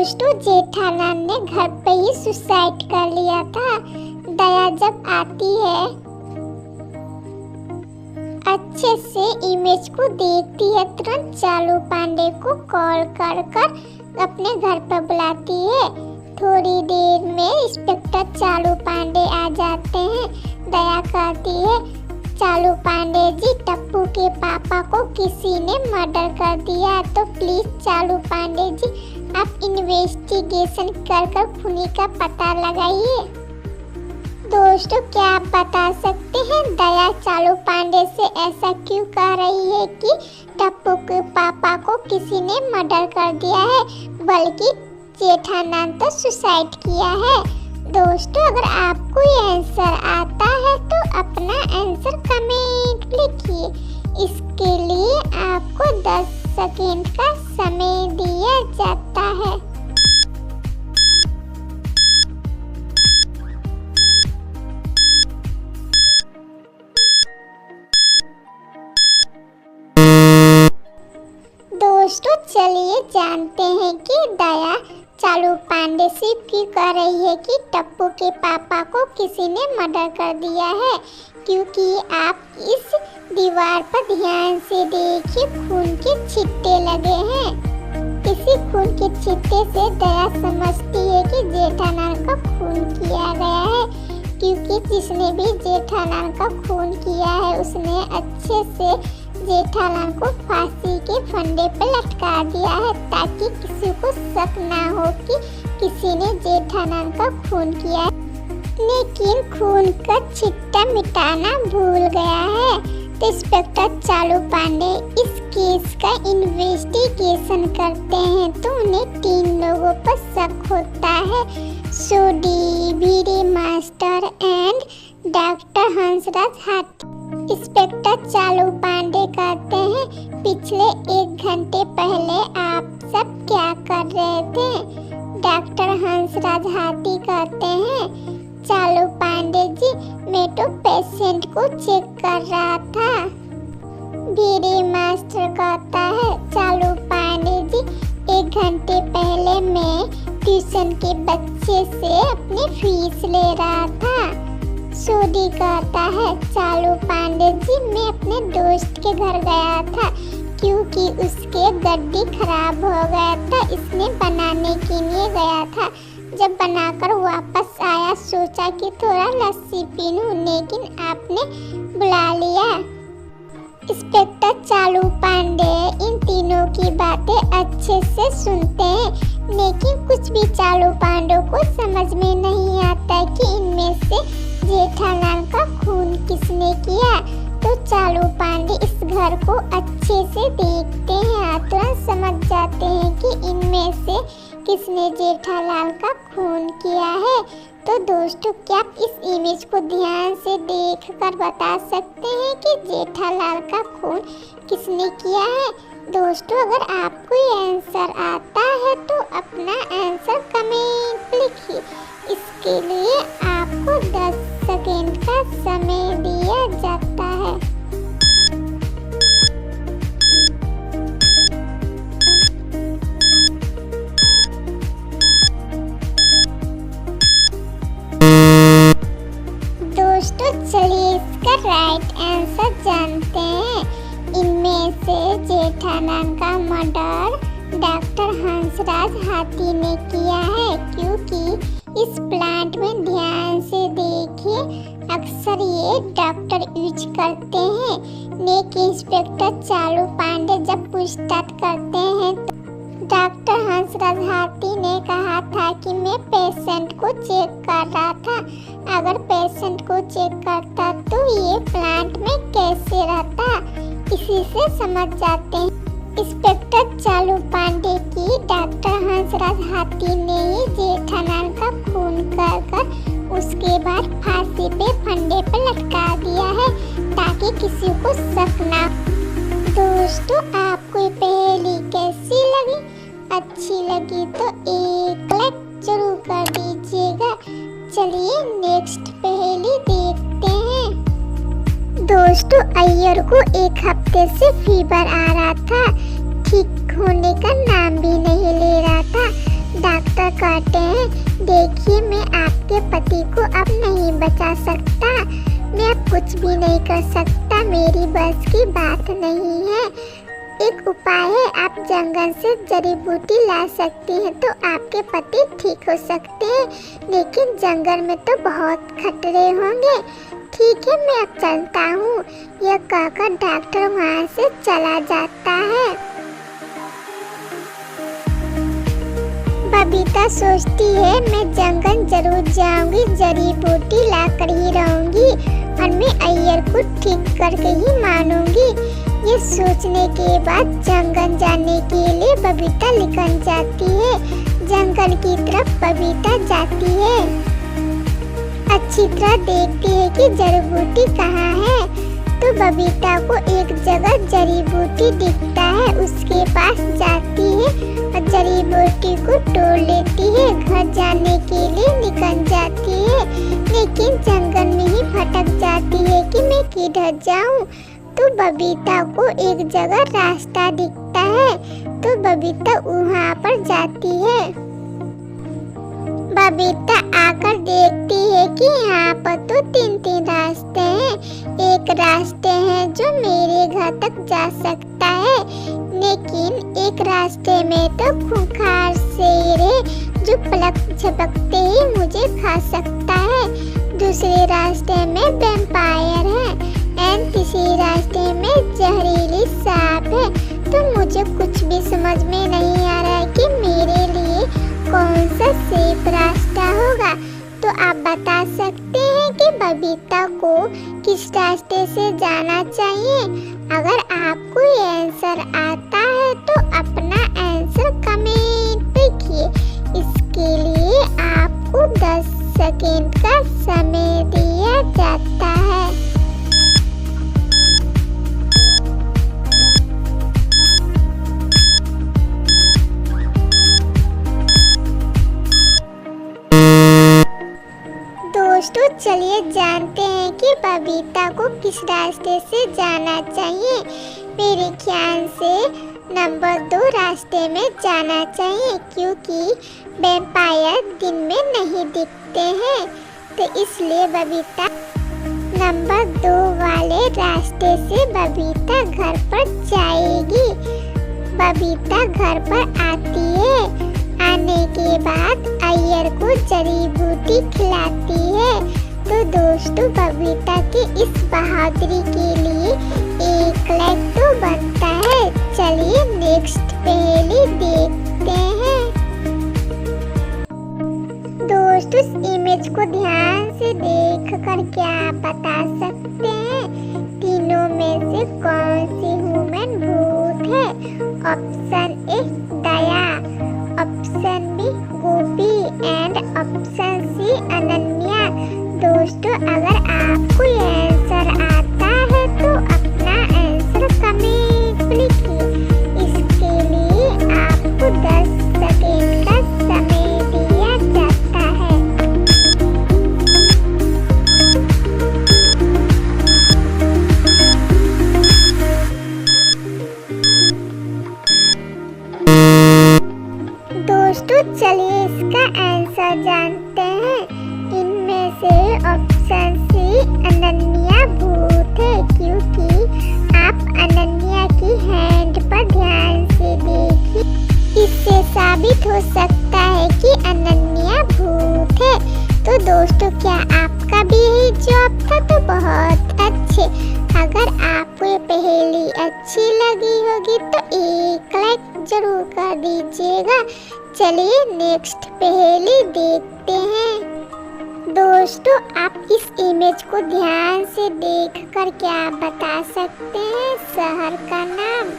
दोस्तों, जेठालाल ने घर पे ही सुसाइड कर लिया था। दया जब आती है, अच्छे से इमेज को देखती है, तुरंत चालू पांडे को कॉल कर अपने घर पर बुलाती है। थोड़ी देर में इंस्पेक्टर चालू पांडे आ जाते हैं। दया कहती है, चालू पांडे जी, टप्पू के पापा को किसी ने मर्डर कर दिया, तो प्लीज चालू पांडे जी आप इन्वेस्टिगेशन कर खूनी का पता लगाइए। दोस्तों, क्या आप बता सकते हैं दया चालू पांडे से ऐसा क्यों कह रही है कि टप्पू के पापा को किसी ने मर्डर कर दिया है, बल्कि जेठालाल तो सुसाइड किया है? दोस्तों, अगर आपको ये आंसर आता है तो अपना आंसर कमेंट लिखिए। इसके लिए आपको 10 सेकंड का समय दिया जाता है। दोस्तों, चलिए जानते हैं कि दया चालू पांडे से क्यों कह रही है कि टप्पू के पापा को किसी ने मर्डर कर दिया है। क्योंकि आप इस दीवार पर ध्यान से देखिए, खून के छिट्टे लगे हैं। इसी खून के छिट्टे से दया समझती है कि जेठालाल का खून किया गया है, क्योंकि जिसने भी जेठालाल का खून किया है उसने अच्छे से जेठालाल को फांसी के फंदे पर लटका दिया है, ताकि किसी को शक ना हो कि किसी ने जेठालाल का खून किया है। लेकिन खून का छिट्टा मिटाना भूल गया है, तो इंस्पेक्टर चालू पांडे इस केस का इन्वेस्टिगेशन करते हैं, तो उन्हें 3 लोगों पर शक होता है, सोडी, बीड़ी मास्टर एंड डॉक्टर हंसराज हाथी। इंस्पेक्टर चालू पांडे कहते हैं, पिछले 1 घंटे पहले आप सब क्या कर रहे थे? डॉक्टर हंसराज हाथी कहते हैं, चालू पांडे जी, मैं तो पेशेंट को चेक कर रहा था। बीड़ी मास्टर कहता है, चालू पांडे जी, 1 घंटे पहले मैं ट्यूशन के बच्चे से अपनी फीस ले रहा था। सोडी कहता है, चालू पांडे जी, मैं अपने दोस्त के घर गया था, क्योंकि उसके गड्डी खराब हो गया था, इसने बनाने के लिए गया था। जब बनाकर वापस आया, सोचा कि थोड़ा लस्सी पी लूं, लेकिन आपने बुला लिया। इंस्पेक्टर चालू पांडे इन तीनों की बातें अच्छे से सुनते हैं, लेकिन कुछ भी चालू पांडे को समझ में नहीं आता कि इनमें से जेठालाल का खून किसने किया। तो चालू पांडे इस घर को अच्छे से देखते हैं, तुरंत समझ जाते हैं कि इनमें से किसने जेठालाल का खून किया है। तो दोस्तों, क्या आप इस इमेज को ध्यान से देखकर बता सकते हैं कि जेठालाल का खून किसने किया है? दोस्तों, अगर आपको ये आंसर आता है तो अपना आंसर कमेंट लिखिए। इसके लिए आपको 10 सेकंड का समय दिया जाता है। दोस्तों, चलिए इसका राइट आंसर जानते हैं। इनमें से जेठालाल का मर्डर डॉक्टर हंसराज हाथी ने किया है, क्योंकि इस प्लांट में ध्यान से देखिए, अक्सर ये डॉक्टर यूज करते हैं। लेकिन इंस्पेक्टर चालू पांडे जब पूछताछ करते हैं तो डॉक्टर हंसराज हाथी ने कहा था कि मैं पेशेंट को चेक कर रहा था। अगर पेशेंट को चेक करता तो ये प्लांट में कैसे रहता? इसी से समझ जाते हैं इंस्पेक्टर चालू पांडे की डॉक्टर हंसराज हाथी ने ही जेठालाल का खून कर उसके बाद फांसी पे फंदे पे लटका दिया है, ताकि किसी को शक ना। दोस्तों, आपको ये पहेली कैसी लगी? अच्छी लगी तो एक लाइक जरूर कर दीजिएगा। चलिए नेक्स्ट पहेली देखते हैं। दोस्तों, अय्यर को 1 हफ्ते से फीवर आ रहा था, ठीक होने का नाम भी नहीं ले रहा था। जाते हैं। देखिए, मैं आपके पति को अब नहीं बचा सकता। मैं अब कुछ भी नहीं कर सकता, मेरी बस की बात नहीं है। एक उपाय है, आप जंगल से जड़ी बूटी ला सकती हैं तो आपके पति ठीक हो सकते हैं, लेकिन जंगल में तो बहुत खतरे होंगे। ठीक है, मैं अब चलता हूँ। यह कहकर डॉक्टर वहाँ से चला जाता है। बबीता सोचती है, मैं जंगल जरूर जाऊंगी, जड़ी बूटी ला कर ही रहूंगी और मैं अय्यर को ठीक करके ही मानूंगी। ये सोचने के बाद जंगल जाने के लिए बबीता निकल जाती है। जंगल की तरफ बबीता जाती है, अच्छी तरह देखती है कि जड़ी बूटी कहाँ है। तो बबीता को एक जगह जड़ी बूटी दिखता है, उसके पास जाती है और जड़ी बूटी को तोड़ लेती है। घर जाने के लिए निकल जाती है, लेकिन जंगल में ही भटक जाती है कि मैं किधर जाऊं। तो बबीता को एक जगह रास्ता दिखता है, तो बबीता वहाँ पर जाती है। बबीता आकर देखती है कि यहाँ पर तो 3 रास्ते हैं। एक रास्ते हैं जो मेरे घर तक जा सकता है, लेकिन एक रास्ते में तो खूंखार शेर है जो पलक झपकते ही मुझे खा सकता है। दूसरे रास्ते में वैम्पायर है एंड तीसरे रास्ते में जहरीली सांप है। तो मुझे कुछ भी समझ में नहीं आ रहा है कि मेरे लिए कौन सा सेफ रास्ता होगा। तो आप बता सकते हैं कि बबीता को किस रास्ते से जाना चाहिए। अगर आपको ये आंसर आता है तो अपना आंसर कमेंट लिखिए। इसके लिए आपको 10 सेकेंड का समय दिया जाता है। दोस्तों, चलिए जानते हैं कि बबीता को किस रास्ते से जाना चाहिए। मेरे ख्याल से नंबर 2 रास्ते में जाना चाहिए, क्योंकि वैम्पायर दिन में नहीं दिखते हैं। तो इसलिए बबीता नंबर 2 वाले रास्ते से बबीता घर पर जाएगी। बबीता घर पर आती है, आने के बाद अय्यर को जड़ी बूटी खिलाती है। तो दोस्तों, बबीता की इस बहादुरी के लिए 1 लाइक तो बनता है। चलिए नेक्स्ट पहेली देखते हैं। दोस्तों, इस इमेज को ध्यान से देखकर क्या बता सकते हैं? तीनों में से कौन सी ह्यूमन भूत है? Option A Daya, option B Gopi and option C Ananya. दोस्तों, अगर आपको ये आंसर आता है तो अपना आंसर कमेंट लिखिए। इसके लिए आपको 10 सेकेंड का समय दिया जाता है। दोस्तों, चलिए इसका आंसर जानते हैं। इनमें से ऑप्शन सी अनन्या भूत है, क्योंकि आप अनन्या की हैंड पर ध्यान से देखिए। इससे साबित हो सकता है कि अनन्या भूत है। तो दोस्तों, क्या आपका भी यही जवाब था? तो बहुत अच्छे। अगर आपको ये पहेली अच्छी लगी होगी तो 1 लाइक जरूर कर दीजिएगा। चलिए नेक्स्ट पहेली देखते हैं। दोस्तों, आप इस इमेज को ध्यान से देखकर क्या बता सकते हैं शहर का नाम?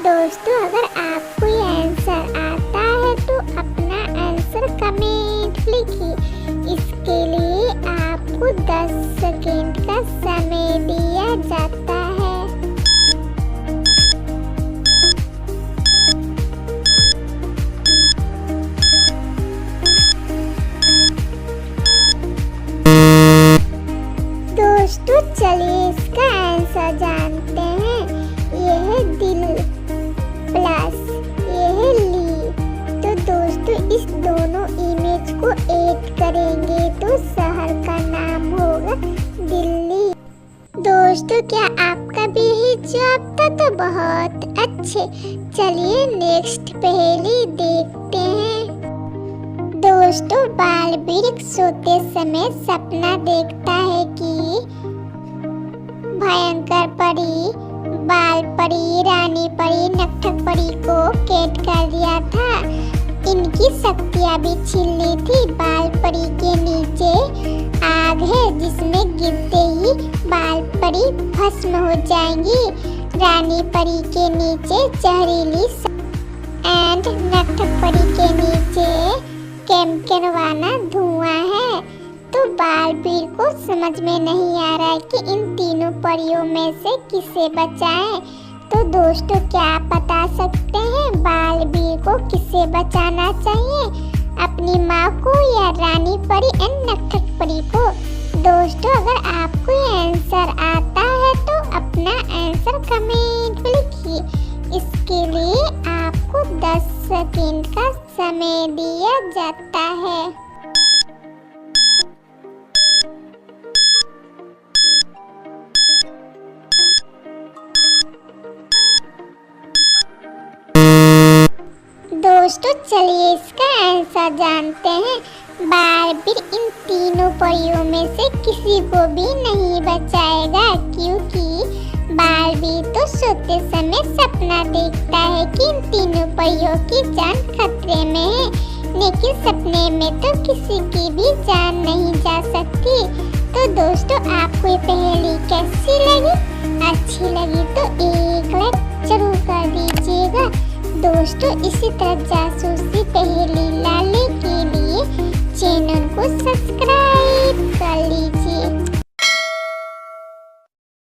दोस्तों, अगर आपको ये आंसर आता है तो अपना आंसर कमेंट लिखिए। इसके लिए आपको 10 सेकेंड का समय दिया जाता है। दोस्तों, चलिए इसका आंसर जानते हैं। ये है दिल प्लस ये है ली। दोस्तों क्या आपका भी यही जवाब था? तो बहुत अच्छे। चलिए नेक्स्ट पहेली देखते हैं। दोस्तों बालबीर सोते समय सपना देखता है कि भयंकर परी, बाल परी, रानी परी, नकथक परी को कैद कर दिया था। इनकी शक्तियाँ भी छीन ली थी। बाल परी के नीचे आग है जिसमें गिरते ही बाल परी भस्म हो जाएंगी। रानी परी के नीचे जहरीली एंड नकथक परी के नीचे कैमकनवाना धुआं है। तो बालबीर को समझ में नहीं आ रहा है कि इन तीनों परियों में से किसे बचाएं। तो दोस्तों क्या आप बता सकते हैं बालबीर को किसे बचाना चाहिए, अपनी माँ को या रानी परी एंड नकथक परी को? दोस्तों अगर आपको ये आंसर आता है तो अपना आंसर कमेंट में लिखिए। इसके लिए आपको 10 सेकंड का समय दिया जाता है। दोस्तों चलिए इसका आंसर जानते हैं। बालबीर इन तीनों परियों में से किसी को भी नहीं बचाएगा, क्योंकि बालबीर तो सोते समय सपना देखता है कि इन तीनों परियों की जान खतरे में है, लेकिन सपने में तो किसी की भी जान नहीं जा सकती। तो दोस्तों आपको ये पहेली कैसी लगी? अच्छी लगी तो एक लाइक जरूर कर दीजिएगा। दोस्तों इसी तरह जासूसी